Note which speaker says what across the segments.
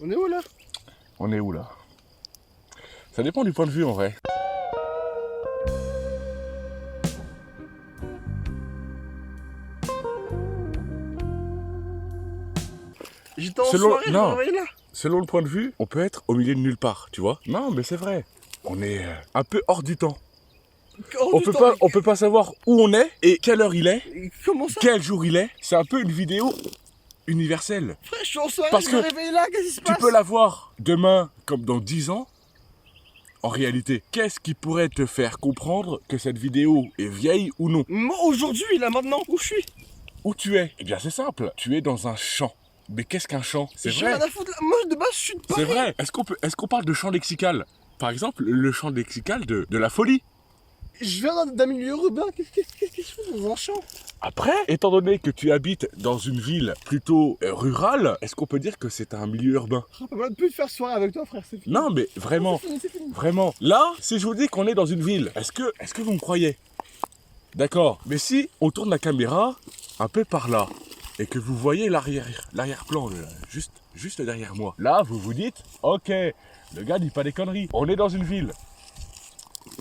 Speaker 1: On est où là?
Speaker 2: On est où là? Ça dépend du point de vue en vrai.
Speaker 1: J'étais en
Speaker 2: Selon...
Speaker 1: soirée, je me
Speaker 2: Non,
Speaker 1: réveille là.
Speaker 2: selon le point de vue, on peut être au milieu de nulle part, tu vois? Non, mais c'est vrai. On est un peu hors du temps.
Speaker 1: Hors
Speaker 2: On
Speaker 1: du
Speaker 2: peut
Speaker 1: temps,
Speaker 2: pas, on peut pas savoir où on est et quelle heure il est,
Speaker 1: comment ça?
Speaker 2: quel jour il est. C'est un peu une vidéo universelle.
Speaker 1: Frère, je suis en soirée,
Speaker 2: Parce
Speaker 1: je
Speaker 2: que
Speaker 1: me réveille là, qu'est-ce qui se
Speaker 2: tu
Speaker 1: passe?
Speaker 2: peux la voir demain comme dans 10 ans. En réalité, qu'est-ce qui pourrait te faire comprendre que cette vidéo est vieille ou non?
Speaker 1: Moi aujourd'hui, là maintenant, où je suis?
Speaker 2: Où tu es? Eh bien c'est simple, tu es dans un champ. Mais qu'est-ce qu'un champ? C'est
Speaker 1: J'ai
Speaker 2: vrai.
Speaker 1: rien à foutre là. Moi de base, je suis de
Speaker 2: C'est
Speaker 1: Paris.
Speaker 2: vrai. Est-ce qu'on parle de champ lexical? Par exemple, le champ lexical de la folie.
Speaker 1: Je viens d'un milieu urbain, qu'est-ce que je fais dans un champ?
Speaker 2: Après, étant donné que tu habites dans une ville plutôt rurale, est-ce qu'on peut dire que c'est un milieu urbain?
Speaker 1: On peut plus faire soirée avec toi, frère, c'est fini.
Speaker 2: Non, mais vraiment,
Speaker 1: C'est fini, c'est fini.
Speaker 2: vraiment. Là, si je vous dis qu'on est dans une ville, est-ce que vous me croyez? D'accord. Mais si on tourne la caméra un peu par là et que vous voyez l'arrière-plan, juste derrière moi, là, vous vous dites, ok, le gars dit pas des conneries. On est dans une ville.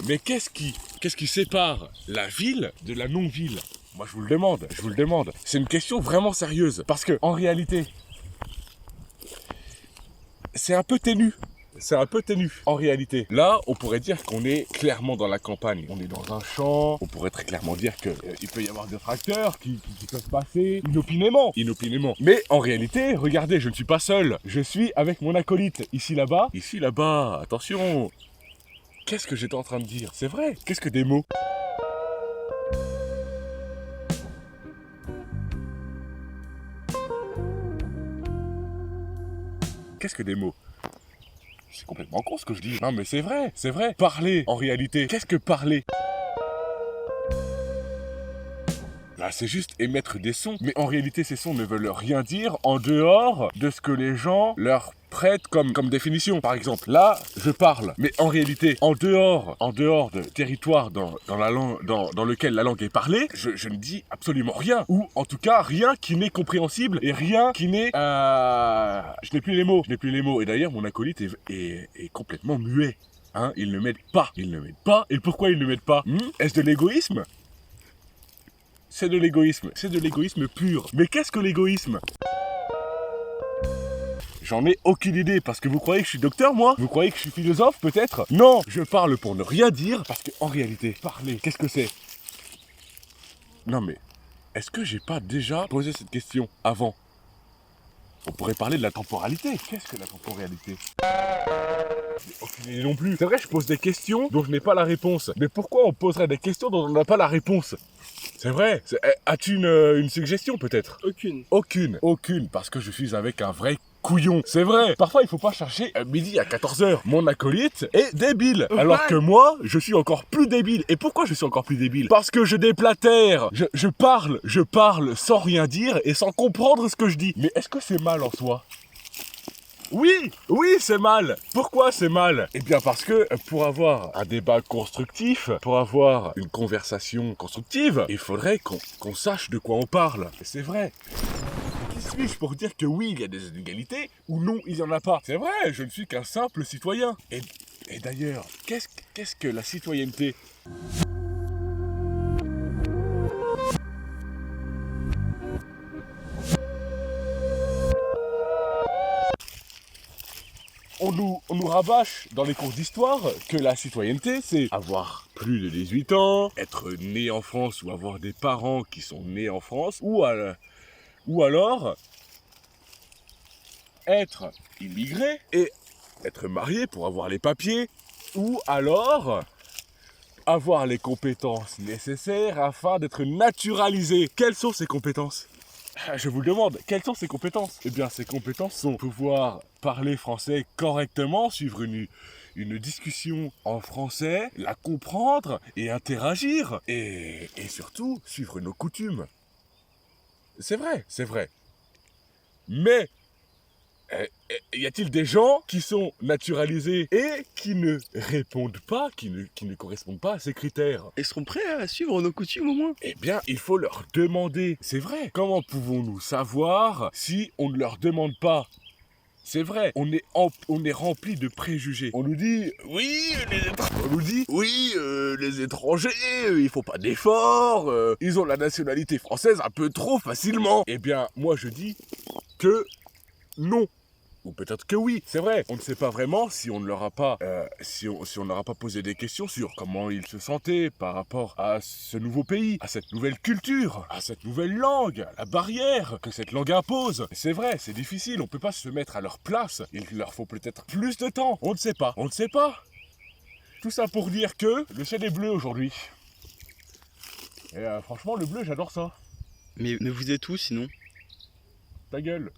Speaker 2: Mais qu'est-ce qui sépare la ville de la non-ville? Moi, je vous le demande. C'est une question vraiment sérieuse. Parce que, en réalité, c'est un peu ténu. En réalité. Là, on pourrait dire qu'on est clairement dans la campagne. On est dans un champ. On pourrait très clairement dire qu'il peut y avoir des tracteurs qui peuvent passer inopinément. Mais en réalité, regardez, je ne suis pas seul. Je suis avec mon acolyte. Ici, là-bas. Attention. Qu'est-ce que j'étais en train de dire? C'est vrai. Qu'est-ce que des mots? Qu'est-ce que des mots? C'est complètement con ce que je dis. Non mais c'est vrai. Parler, en réalité. Qu'est-ce que parler? Là, c'est juste émettre des sons. Mais en réalité, ces sons ne veulent rien dire en dehors de ce que les gens leur prêtent comme définition. Par exemple, là, je parle. Mais en réalité, en dehors de territoire dans la langue, dans lequel la langue est parlée, je ne dis absolument rien. Ou en tout cas, rien qui n'est compréhensible et rien qui n'est... Je n'ai plus les mots. Et d'ailleurs, mon acolyte est complètement muet. Hein, il ne m'aide pas. Et pourquoi il ne m'aide pas? Est-ce de l'égoïsme? C'est de l'égoïsme pur. Mais qu'est-ce que l'égoïsme? J'en ai aucune idée, parce que vous croyez que je suis docteur, moi? Vous croyez que je suis philosophe, peut-être? Non, je parle pour ne rien dire, parce que en réalité, parler, qu'est-ce que c'est? Non mais, est-ce que j'ai pas déjà posé cette question avant? On pourrait parler de la temporalité. Qu'est-ce que la temporalité? J'ai aucune idée non plus. C'est vrai, je pose des questions dont je n'ai pas la réponse. Mais pourquoi on poserait des questions dont on n'a pas la réponse? C'est vrai. As-tu une suggestion peut-être? Aucune, parce que je suis avec un vrai couillon. C'est vrai. Parfois, il faut pas chercher à midi à 14h. Mon acolyte est débile. Alors que moi, je suis encore plus débile. Et pourquoi je suis encore plus débile? Parce que je déblatère. Je parle sans rien dire et sans comprendre ce que je dis. Mais est-ce que c'est mal en soi? Oui, c'est mal. Pourquoi c'est mal? Eh bien parce que pour avoir un débat constructif, pour avoir une conversation constructive, il faudrait qu'on sache de quoi on parle. Et c'est vrai. Qui suis-je pour dire que oui, il y a des inégalités, ou non, il n'y en a pas? C'est vrai, je ne suis qu'un simple citoyen. Et d'ailleurs, qu'est-ce que la citoyenneté? On nous rabâche dans les cours d'histoire que la citoyenneté, c'est avoir plus de 18 ans, être né en France ou avoir des parents qui sont nés en France, ou alors être immigré et être marié pour avoir les papiers, ou alors avoir les compétences nécessaires afin d'être naturalisé. Quelles sont ces compétences? Je vous le demande, quelles sont ces compétences? Eh bien, ces compétences sont pouvoir parler français correctement, suivre une discussion en français, la comprendre et interagir, et surtout suivre nos coutumes. C'est vrai. Mais, y a-t-il des gens qui sont naturalisés et qui ne répondent pas, qui ne correspondent pas à ces critères?
Speaker 1: Ils seront prêts à suivre nos coutumes au moins?
Speaker 2: Eh bien, il faut leur demander. C'est vrai. Comment pouvons-nous savoir si on ne leur demande pas? C'est vrai, on est rempli de préjugés. On nous dit, oui, les étrangers, ils font pas d'efforts, ils ont la nationalité française un peu trop facilement. Eh bien, moi je dis que non. Ou peut-être que oui, c'est vrai. On ne sait pas vraiment si on ne leur a pas, si on leur a pas posé des questions sur comment ils se sentaient par rapport à ce nouveau pays, à cette nouvelle culture, à cette nouvelle langue, à la barrière que cette langue impose. C'est vrai, c'est difficile, on peut pas se mettre à leur place. Il leur faut peut-être plus de temps. On ne sait pas, on ne sait pas. Tout ça pour dire que le ciel est bleu aujourd'hui. Et franchement, le bleu, j'adore ça.
Speaker 3: Mais vous êtes où sinon?
Speaker 2: Ta gueule.